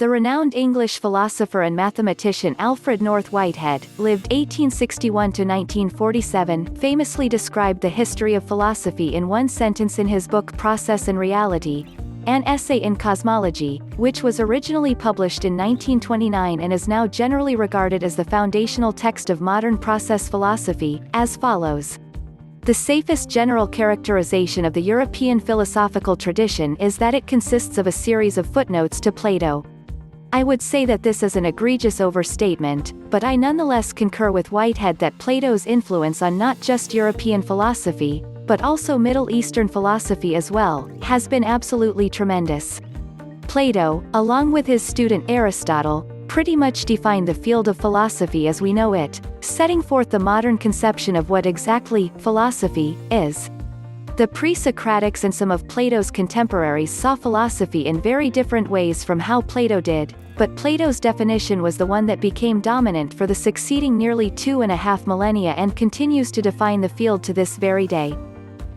The renowned English philosopher and mathematician Alfred North Whitehead, lived 1861 to 1947, famously described the history of philosophy in one sentence in his book Process and Reality, an essay in cosmology, which was originally published in 1929 and is now generally regarded as the foundational text of modern process philosophy, as follows. The safest general characterization of the European philosophical tradition is that it consists of a series of footnotes to Plato. I would say that this is an egregious overstatement, but I nonetheless concur with Whitehead that Plato's influence on not just European philosophy, but also Middle Eastern philosophy as well, has been absolutely tremendous. Plato, along with his student Aristotle, pretty much defined the field of philosophy as we know it, setting forth the modern conception of what exactly philosophy is. The pre-Socratics and some of Plato's contemporaries saw philosophy in very different ways from how Plato did, but Plato's definition was the one that became dominant for the succeeding nearly 2.5 millennia and continues to define the field to this very day.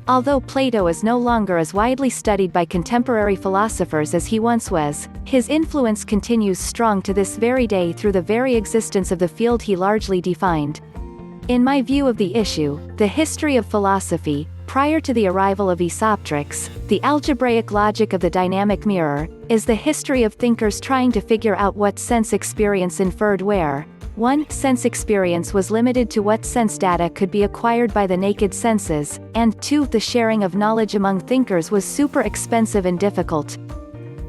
Although Plato is no longer as widely studied by contemporary philosophers as he once was, his influence continues strong to this very day through the very existence of the field he largely defined. In my view of the issue, the history of philosophy, prior to the arrival of Esoptrics, the algebraic logic of the dynamic mirror, is the history of thinkers trying to figure out what sense experience inferred where. 1. Sense experience was limited to what sense data could be acquired by the naked senses, and 2. The sharing of knowledge among thinkers was super expensive and difficult.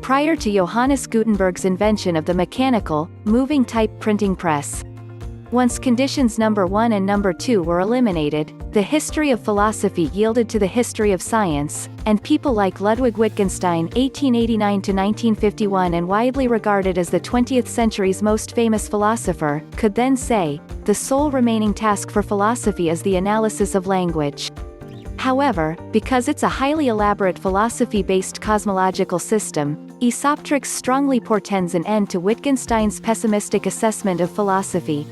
Prior to Johannes Gutenberg's invention of the mechanical, moving type printing press. Once conditions number 1 and number 2 were eliminated, the history of philosophy yielded to the history of science, and people like Ludwig Wittgenstein (1889–1951) and widely regarded as the 20th century's most famous philosopher, could then say, the sole remaining task for philosophy is the analysis of language. However, because it's a highly elaborate philosophy-based cosmological system, Esoptrics strongly portends an end to Wittgenstein's pessimistic assessment of philosophy.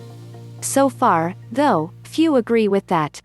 So far, though, few agree with that.